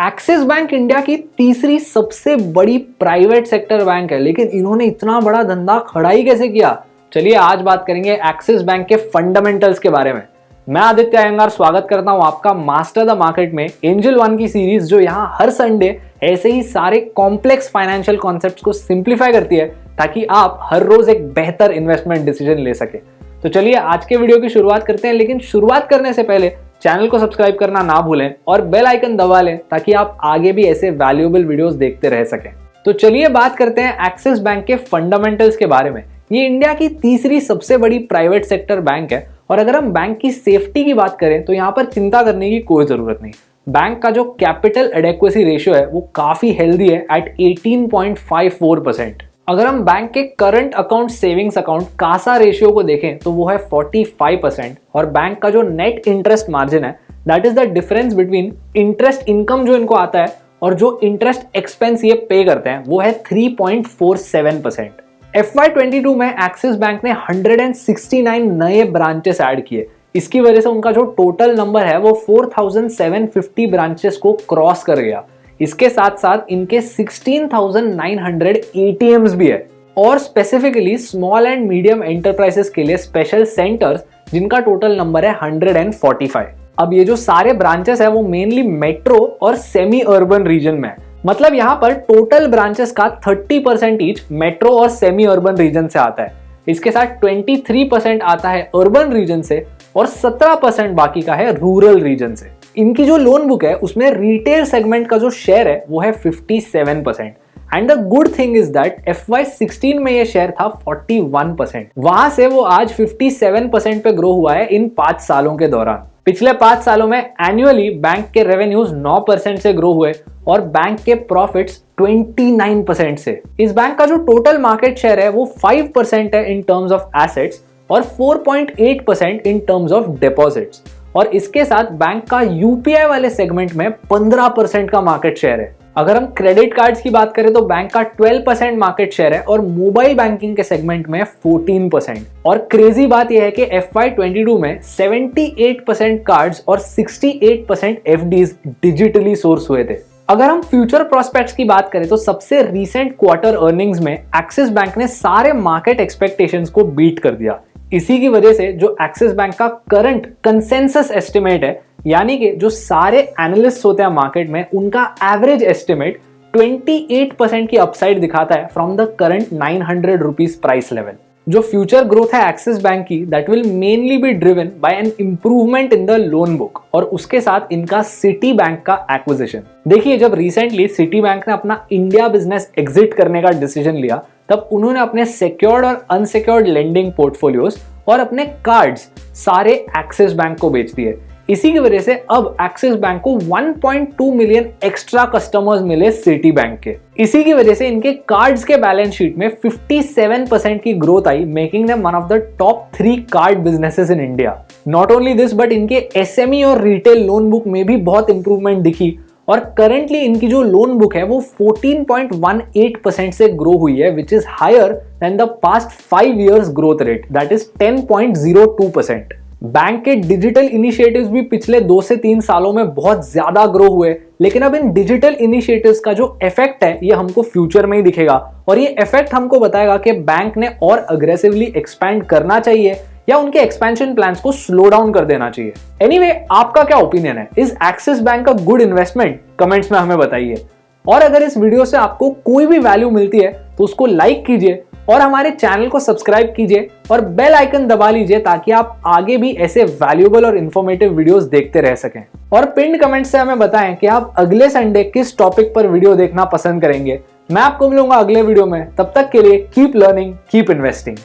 Axis bank India की तीसरी सबसे बड़ी प्राइवेट सेक्टर बैंक है, लेकिन इन्होंने इतना बड़ा धंधा खड़ा ही कैसे किया? चलिए आज बात करेंगे एक्सिस बैंक के फंडामेंटल्स के बारे में। मैं आदित्य अयंगार स्वागत करता हूं आपका मास्टर द मार्केट में एंजल वन की सीरीज, जो यहां हर संडे ऐसे ही सारे कॉम्प्लेक्स फाइनेंशियल कॉन्सेप्ट्स को सिंप्लीफाई करती है ताकि आप हर रोज एक बेहतर इन्वेस्टमेंट डिसीजन ले सके। तो चलिए आज के वीडियो की शुरुआत करते हैं, लेकिन शुरुआत करने से पहले चैनल को सब्सक्राइब करना ना भूलें और बेल आइकन दबा लें ताकि आप आगे भी ऐसे वैल्यूएबल वीडियोस देखते रह सकें। तो चलिए बात करते हैं एक्सिस बैंक के फंडामेंटल्स के बारे में। ये इंडिया की तीसरी सबसे बड़ी प्राइवेट सेक्टर बैंक है और अगर हम बैंक की सेफ्टी की बात करें तो यहाँ पर चिंता करने की कोई जरूरत नहीं। बैंक का जो कैपिटल एडेक्वेसी रेशियो है वो काफी हेल्दी है एट 18.54%। अगर हम बैंक के current account savings account Kasa ratio को देखें तो वो है 45% और बैंक का जो नेट इंटरेस्ट मार्जिन है that is the difference between interest income जो इनको आता है और जो इंटरेस्ट एक्सपेंस ये पे करते हैं वो है 3.47%। FY22 में एक्सिस बैंक ने 169 नए ब्रांचेस ऐड किए। इसकी वजह से उनका जो टोटल नंबर है वो 4750 ब्रांचेस को क्रॉस कर गया। इसके साथ साथ इनके 16,900 ATMs भी है और specifically small and medium enterprises के लिए स्पेशल सेंटर्स जिनका टोटल नंबर है 145। अब ये जो सारे ब्रांचेस है वो मेनली मेट्रो और सेमी अर्बन रीजन में है। मतलब यहाँ पर टोटल ब्रांचेस का 30% ईच मेट्रो और सेमी अर्बन रीजन से आता है। इसके साथ 23% आता है अर्बन रीजन से और 17% बाकी का है रूरल रीजन से। इनकी जो लोन बुक है उसमें रिटेल सेगमेंट का जो शेयर है वो है 57%। And the good thing is that FY16 में ये शेयर था 41%। वहां से वो आज 57% पे ग्रो हुआ है इन 5 सालों के दौरान। पिछले 5 सालों में एनुअली बैंक के रेवेन्यूज 9% से ग्रो हुए और बैंक के प्रॉफिट्स 29% से। इस बैंक का जो टोटल मार्केट शेयर है वो 5% है इन टर्म्स ऑफ एसेट्स और 4.8% इन टर्म्स ऑफ डिपॉजिट्स। और इसके साथ बैंक का यूपीआई वाले सेगमेंट में 15% का मार्केट शेयर है। अगर हम क्रेडिट कार्ड्स की बात करें तो बैंक का 12% मार्केट शेयर है और मोबाइल बैंकिंग के सेगमेंट में 14%। और क्रेजी बात यह है कि FY22 में 78% कार्ड्स और 68% FDs डिजिटली सोर्स हुए थे। अगर हम फ्यूचर प्रोस्पेक्ट्स की बात करें तो सबसे रीसेंट क्वार्टर अर्निंग्स में एक्सिस बैंक ने सारे मार्केट एक्सपेक्टेशंस को बीट कर दिया। इसी की वजह से जो एक्सिस बैंक का करंट कंसेंसस एस्टिमेट है, यानी कि जो सारे एनालिस्ट होते हैं मार्केट में, उनका एवरेज एस्टिमेट 28% की अपसाइड दिखाता है from the current 900 rupees price level. जो फ्यूचर ग्रोथ है एक्सिस बैंक की that will mainly be driven by an improvement in the loan book और उसके साथ इनका सिटी बैंक का एक्विजिशन। देखिए, जब रिसेंटली सिटी बैंक ने अपना इंडिया बिजनेस एग्जिट करने का डिसीजन लिया तब उन्होंने अपने सिक्योर्ड और अनसिक्योर्ड लेंडिंग पोर्टफोलियोज और अपने कार्ड्स सारे एक्सिस बैंक को बेच दिए। इसी की वजह से अब एक्सिस बैंक को 1.2 मिलियन एक्स्ट्रा कस्टमर्स मिले सिटी बैंक के। इसी की वजह से इनके कार्ड्स के बैलेंस शीट में 57% की growth I, making them one of the top 3 card businesses in India. Not only this but इनके SME और रिटेल लोन बुक में भी बहुत इंप्रूवमेंट दिखी और करंटली इनकी जो लोन बुक है वो 14.18% से ग्रो हुई है, which is higher than the past 5 years growth rate that is 10.02%। Bank के डिजिटल इनिशिएटिव्स भी पिछले 2 से 3 सालों में बहुत ज्यादा ग्रो हुए, लेकिन अब इन डिजिटल इनिशिएटिव्स का जो इफेक्ट है ये हमको फ्यूचर में ही दिखेगा और ये इफेक्ट हमको बताएगा कि बैंक ने और अग्रेसिवली एक्सपैंड करना चाहिए या उनके एक्सपेंशन प्लान्स को स्लो डाउन कर देना चाहिए। एनीवे, आपका क्या ओपिनियन है? Is axis bank a good investment? Comments में हमें बताइए। और अगर इस वीडियो से आपको कोई भी वैल्यू मिलती है तो उसको लाइक कीजिए और हमारे चैनल को सब्सक्राइब कीजिए और बेल आइकन दबा लीजिए ताकि आप आगे भी ऐसे वैल्यूएबल और इन्फॉर्मेटिव वीडियोस देखते रह सकें। और पिन्ड कमेंट से हमें बताएं कि आप अगले संडे किस टॉपिक पर वीडियो देखना पसंद करेंगे। मैं आपको मिलूंगा अगले वीडियो में, तब तक के लिए keep learning, keep investing.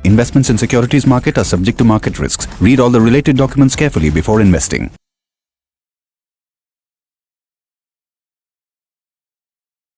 Investments in securities market are subject to market risks. Read all the related documents carefully before investing.